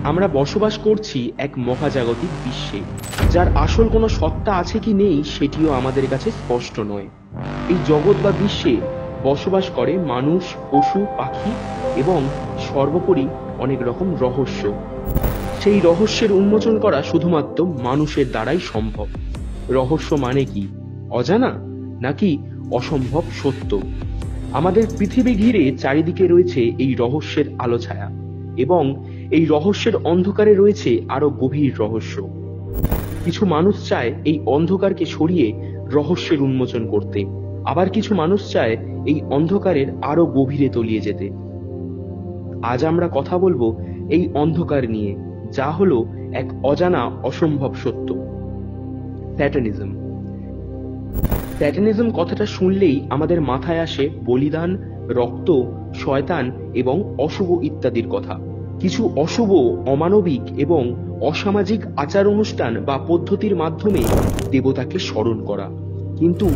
আমরা বসবাস করছি এক মহাজাগতিক বিশ্বে, যার আসল কোনো সত্তা আছে কি নেই সেটিও আমাদের কাছে স্পষ্ট নয়। এই জগৎ বা বিশ্বে বসবাস করে মানুষ, পশু, পাখি এবং সর্বোপরি অনেক রকম রহস্য। সেই রহস্যের উন্মোচন করা শুধুমাত্র মানুষের দ্বারাই সম্ভব। রহস্য মানে কি? অজানা নাকি অসম্ভব সত্য? আমাদের পৃথিবী ঘিরে চারিদিকে রয়েছে এই রহস্যের আলোছায়া, এবং এই রহস্যের অন্ধকারে রয়েছে আরো গভীর রহস্য। কিছু মানুষ চায় এই অন্ধকারকে সরিয়ে রহস্যের উন্মোচন করতে, আবার কিছু মানুষ চায় এই অন্ধকারের আরো গভীরে তলিয়ে যেতে। আজ আমরা কথা বলবো এই অন্ধকার নিয়ে, যা হলো এক অজানা অসম্ভব সত্য, স্যাটানিজম। স্যাটানিজম কথাটা শুনলেই আমাদের মাথায় আসে বলিদান, রক্ত, শয়তান এবং অশুভ ইত্যাদির কথা। কিছু অশুভ, অমানবিক এবং অসামাজিক আচার অনুষ্ঠান বা পদ্ধতির মাধ্যমে দেবতাকে স্মরণ করা। কিন্তু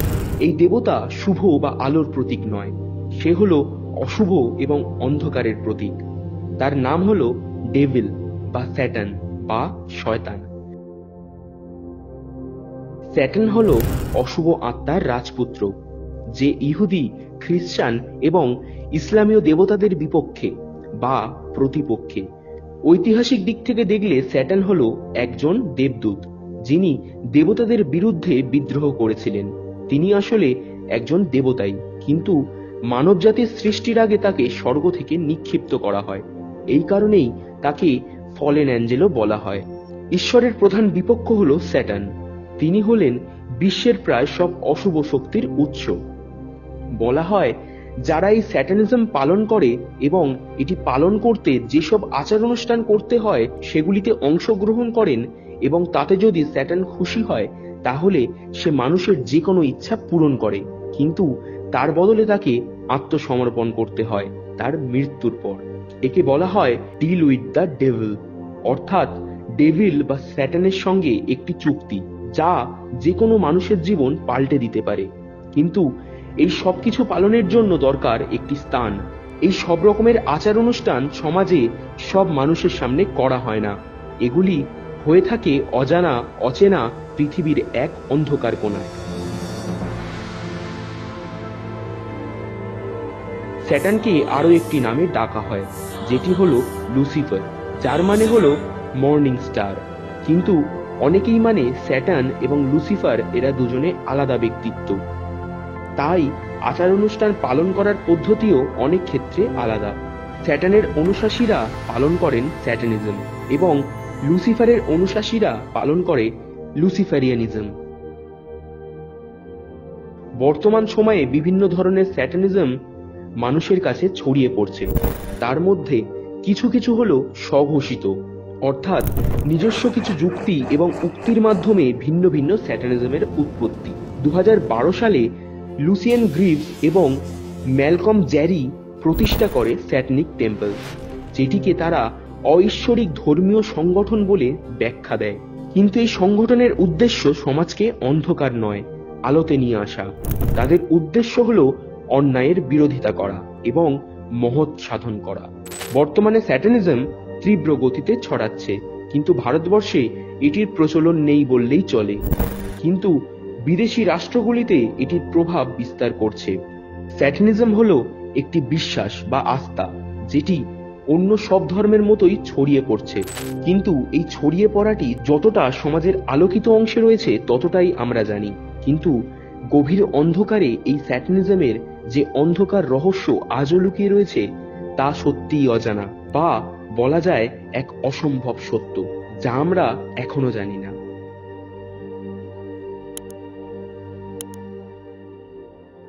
এই দেবতা শুভ বা আলোর প্রতীক নয়, সে হলো অশুভ এবং অন্ধকারের প্রতীক। তার নাম হলো ডেভিল বা স্যাটান বা শয়তান। স্যাটান হলো অশুভ আত্মার রাজপুত্র, যে ইহুদি, খ্রিস্টান এবং ইসলামীয় দেবতাদের বিপক্ষে বা প্রতিপক্ষে। ঐতিহাসিক দিক থেকে দেখলে স্যাটান হলো একজন দেবদূত, যিনি দেবতাদের বিরুদ্ধে বিদ্রোহ করেছিলেন। তিনি আসলে একজন দেবতাই, কিন্তু মানবজাতির সৃষ্টির আগে তাকে স্বর্গ থেকে নিক্ষিপ্ত করা হয়। এই কারণেই তাকে ফলেন অ্যাঞ্জেলও বলা হয়। ঈশ্বরের প্রধান বিপক্ষ হলো স্যাটান। তিনি হলেন বিশ্বের প্রায় সব অশুভ শক্তির উৎস। বলা হয়, যারা এই স্যাটানিজম পালন করে এবং এটি পালন করতে যেসব আচার অনুষ্ঠান করতে হয় সেগুলিতে অংশগ্রহণ করেন, এবং তাতে যদি স্যাটান খুশি হয় তাহলে সে মানুষের যে কোনো ইচ্ছা পূরণ করে, কিন্তু তার বদলে তাকে আত্মসমর্পণ করতে হয় তার মৃত্যুর পর। একে বলা হয় ডিল উইথ দ্য ডেভিল, অর্থাৎ ডেভিল বা স্যাটানের সঙ্গে একটি চুক্তি, যা যে কোনো মানুষের জীবন পাল্টে দিতে পারে। কিন্তু এই সবকিছু পালনের জন্য দরকার একটি স্থান। এই সব রকমের আচার অনুষ্ঠান সমাজে সব মানুষের সামনে করা হয় না। এগুলি হয়ে থাকে অজানা, অচেনা পৃথিবীর এক অন্ধকার কোণায়। স্যাটানকে আরো একটি নামে ডাকা হয়, যেটি হলো লুসিফার, যার মানে হলো মর্নিং স্টার। কিন্তু অনেকেই মানে স্যাটান এবং লুসিফার এরা দুজনে আলাদা ব্যক্তিত্ব। তাই আচার অনুষ্ঠান পালন করার পদ্ধতিও অনেক ক্ষেত্রে আলাদা। স্যাটানের অনুসাসীরা পালন করেন স্যাটানিজম এবং লুসিফারের অনুসাসীরা পালন করে লুসিফারিয়ানিজম। বর্তমান সময়ে বিভিন্ন ধরনের স্যাটানিজম মানুষের কাছে ছড়িয়ে পড়ছে। তার মধ্যে কিছু কিছু হলো স্বঘোষিত, অর্থাৎ নিজস্ব কিছু যুক্তি এবং উক্তির মাধ্যমে ভিন্ন ভিন্ন স্যাটানিজমের উৎপত্তি। 2012 সালে লুসিয়ান গ্রিভস এবং ম্যালকম জ্যারি প্রতিষ্ঠা করে স্যাটনিক টেম্পল, যেটিকে তারা অঈশ্বরিক ধর্মীয় সংগঠন বলে ব্যাখ্যা দেয়। কিন্তু এই সংগঠনের উদ্দেশ্য সমাজকে অন্ধকার নয়, আলোতে নিয়ে আসা। তাদের উদ্দেশ্য হলো অন্যায়ের বিরোধিতা করা এবং মহৎ সাধন করা। বর্তমানে স্যাটানিজম তীব্র গতিতে ছড়াচ্ছে, কিন্তু ভারতবর্ষে এটির প্রচলন নেই বললেই চলে। কিন্তু বিদেশি রাষ্ট্রগুলিতে এটির প্রভাব বিস্তার করছে। স্যাটানিজম হলো একটি বিশ্বাস বা আস্থা, যেটি অন্য সব ধর্মের মতোই ছড়িয়ে পড়ছে। কিন্তু এই ছড়িয়ে পড়াটি যতটা সমাজের আলোকিত অংশে রয়েছে ততটাই আমরা জানি, কিন্তু গভীর অন্ধকারে এই স্যাটানিজমের যে অন্ধকার রহস্য আজও লুকিয়ে রয়েছে তা সত্যিই অজানা, বা বলা যায় এক অসম্ভব সত্য, যা আমরা এখনো জানি না।